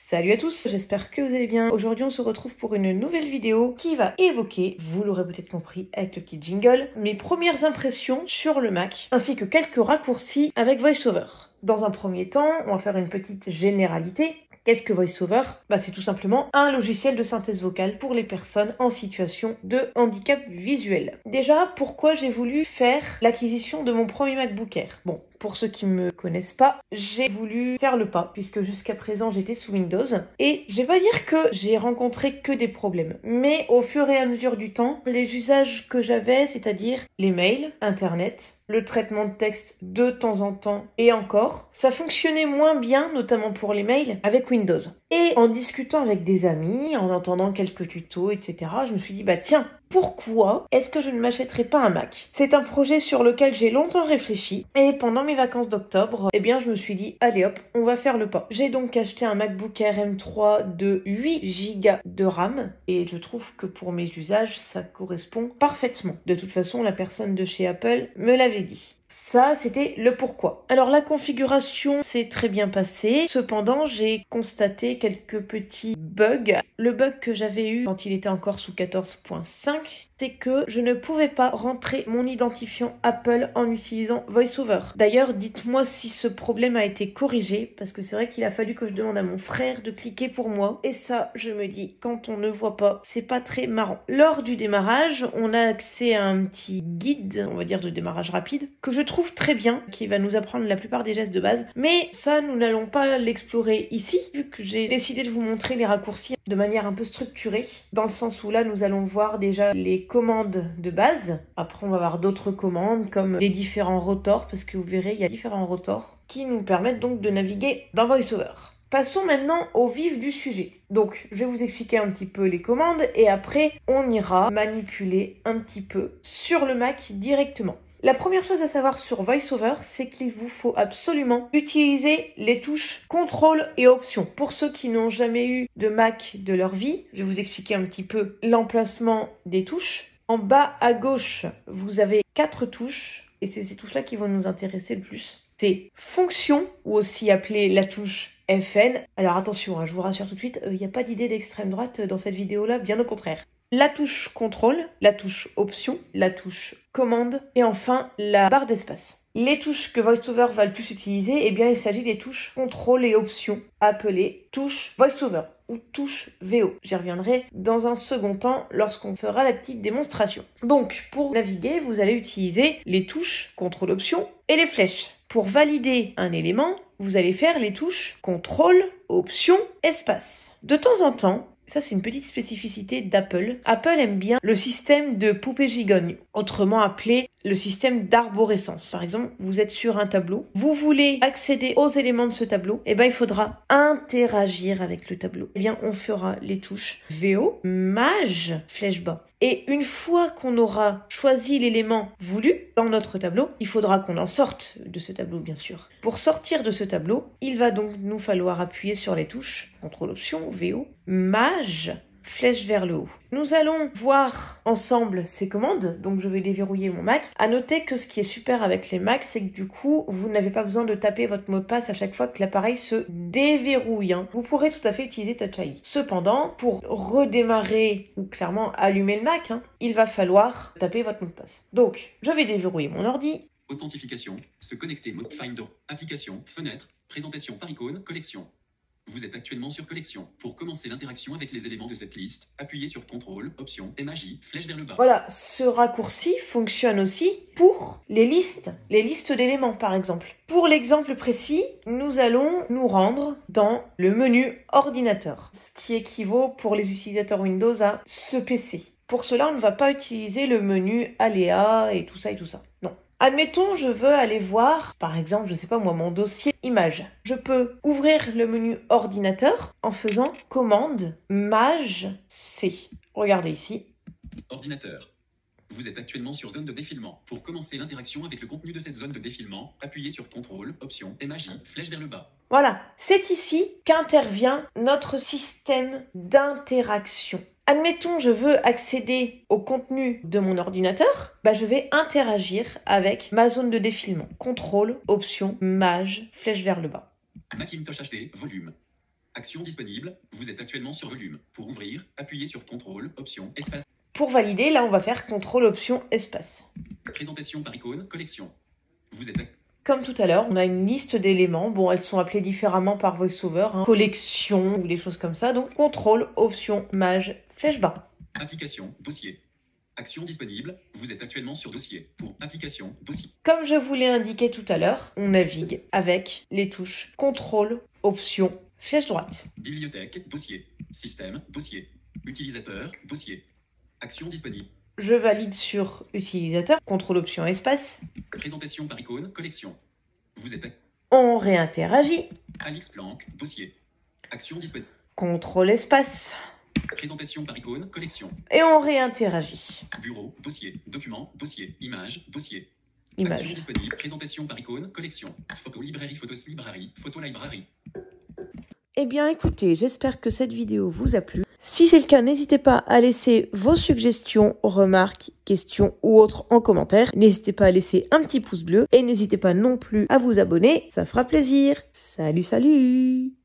Salut à tous, j'espère que vous allez bien. Aujourd'hui on se retrouve pour une nouvelle vidéo qui va évoquer, vous l'aurez peut-être compris avec le petit jingle, mes premières impressions sur le Mac, ainsi que quelques raccourcis avec VoiceOver. Dans un premier temps, on va faire une petite généralité. Qu'est-ce que VoiceOver? C'est tout simplement un logiciel de synthèse vocale pour les personnes en situation de handicap visuel. Déjà, pourquoi j'ai voulu faire l'acquisition de mon premier MacBook Air? Bon, pour ceux qui me connaissent pas, j'ai voulu faire le pas, puisque jusqu'à présent j'étais sous Windows, et je vais pas dire que j'ai rencontré que des problèmes, mais au fur et à mesure du temps, les usages que j'avais, c'est-à-dire les mails, Internet, le traitement de texte de temps en temps et encore, ça fonctionnait moins bien, notamment pour les mails, avec Windows. Et en discutant avec des amis, en entendant quelques tutos, etc., je me suis dit, tiens, pourquoi est-ce que je ne m'achèterais pas un Mac? C'est un projet sur lequel j'ai longtemps réfléchi, et pendant mes vacances d'octobre, je me suis dit, allez hop, on va faire le pas. J'ai donc acheté un MacBook Air M3 de 8 Go de RAM, et je trouve que pour mes usages, ça correspond parfaitement. De toute façon, la personne de chez Apple me l'avait dit. Ça, c'était le pourquoi. Alors, la configuration s'est très bien passée. Cependant, j'ai constaté quelques petits bugs. Le bug que j'avais eu quand il était encore sous 14.5, c'est que je ne pouvais pas rentrer mon identifiant Apple en utilisant VoiceOver. D'ailleurs, dites-moi si ce problème a été corrigé, parce que c'est vrai qu'il a fallu que je demande à mon frère de cliquer pour moi. Et ça, je me dis, quand on ne voit pas, c'est pas très marrant. Lors du démarrage, on a accès à un petit guide, on va dire de démarrage rapide, que je trouve très bien, qui va nous apprendre la plupart des gestes de base. Mais ça, nous n'allons pas l'explorer ici, vu que j'ai décidé de vous montrer les raccourcis de manière un peu structurée, dans le sens où là, nous allons voir déjà les commandes de base. Après, on va voir d'autres commandes, comme les différents rotors, parce que vous verrez, il y a différents rotors qui nous permettent donc de naviguer dans VoiceOver. Passons maintenant au vif du sujet. Donc, je vais vous expliquer un petit peu les commandes et après, on ira manipuler un petit peu sur le Mac directement. La première chose à savoir sur VoiceOver, c'est qu'il vous faut absolument utiliser les touches contrôle et options. Pour ceux qui n'ont jamais eu de Mac de leur vie, je vais vous expliquer un petit peu l'emplacement des touches. En bas à gauche, vous avez 4 touches et c'est ces touches-là qui vont nous intéresser le plus. C'est fonction, ou aussi appelée la touche FN. Alors attention, je vous rassure tout de suite, il n'y a pas d'idée d'extrême droite dans cette vidéo-là, bien au contraire. La touche contrôle, la touche option, la touche commande et enfin la barre d'espace. Les touches que VoiceOver va le plus utiliser, il s'agit des touches contrôle et option appelées touche VoiceOver ou touche VO. J'y reviendrai dans un second temps lorsqu'on fera la petite démonstration. Donc pour naviguer, vous allez utiliser les touches contrôle option et les flèches. Pour valider un élément, vous allez faire les touches contrôle, option, espace. De temps en temps, ça c'est une petite spécificité d'Apple. Apple aime bien le système de poupée gigogne, autrement appelé le système d'arborescence. Par exemple, vous êtes sur un tableau, vous voulez accéder aux éléments de ce tableau, il faudra interagir avec le tableau. On fera les touches VO, Maj, flèche bas. Et une fois qu'on aura choisi l'élément voulu dans notre tableau, il faudra qu'on en sorte de ce tableau, bien sûr. Pour sortir de ce tableau, il va donc nous falloir appuyer sur les touches CTRL Option, VO, Maj, flèche vers le haut. Nous allons voir ensemble ces commandes, donc je vais déverrouiller mon Mac. À noter que ce qui est super avec les Macs, c'est que du coup, vous n'avez pas besoin de taper votre mot de passe à chaque fois que l'appareil se déverrouille. Vous pourrez tout à fait utiliser Touch ID. Cependant, pour redémarrer ou clairement allumer le Mac, il va falloir taper votre mot de passe. Donc, je vais déverrouiller mon ordi. Authentification, se connecter, mode Finder, application, fenêtre, présentation par icône, collection. Vous êtes actuellement sur collection. Pour commencer l'interaction avec les éléments de cette liste, appuyez sur CTRL, Option, MAJ, flèche vers le bas. Voilà, ce raccourci fonctionne aussi pour les listes d'éléments par exemple. Pour l'exemple précis, nous allons nous rendre dans le menu ordinateur, ce qui équivaut pour les utilisateurs Windows à ce PC. Pour cela, on ne va pas utiliser le menu aléa et tout ça. Non. Admettons, je veux aller voir, par exemple, mon dossier images. Je peux ouvrir le menu ordinateur en faisant commande Maj C. Regardez ici. Ordinateur. Vous êtes actuellement sur zone de défilement. Pour commencer l'interaction avec le contenu de cette zone de défilement, appuyez sur CTRL, Option, MAJ, flèche vers le bas. Voilà, c'est ici qu'intervient notre système d'interaction. Admettons, je veux accéder au contenu de mon ordinateur, je vais interagir avec ma zone de défilement. CTRL, Option, Maj, flèche vers le bas. Macintosh HD, volume. Action disponible, vous êtes actuellement sur volume. Pour ouvrir, appuyez sur CTRL, Option, Espace. Pour valider, là, on va faire CTRL, Option, Espace. Présentation par icône, collection. Vous êtes... Comme tout à l'heure, on a une liste d'éléments. Bon, elles sont appelées différemment par VoiceOver, hein. Collection ou des choses comme ça. Donc, CTRL, Option, Maj, flèche bas. Application, dossier. Action disponible, vous êtes actuellement sur dossier. Pour application, dossier. Comme je vous l'ai indiqué tout à l'heure, on navigue avec les touches CTRL, Option, flèche droite. Bibliothèque, dossier. Système, dossier. Utilisateur, dossier. Action disponible. Je valide sur utilisateur, CTRL, Option, Espace. Présentation par icône, collection. Vous êtes... On réinteragit. Alix Planck, dossier. Action disponible. CTRL, Espace. Présentation par icône, collection. Et on réinteragit. Bureau, dossier. Document, dossier. Image, dossier. Image. Action disponible. Présentation par icône, collection. Photo librairie, photos librairie, photo librairie. Eh bien écoutez, j'espère que cette vidéo vous a plu. Si c'est le cas, n'hésitez pas à laisser vos suggestions, remarques, questions ou autres en commentaire. N'hésitez pas à laisser un petit pouce bleu et n'hésitez pas non plus à vous abonner, ça fera plaisir. Salut, salut!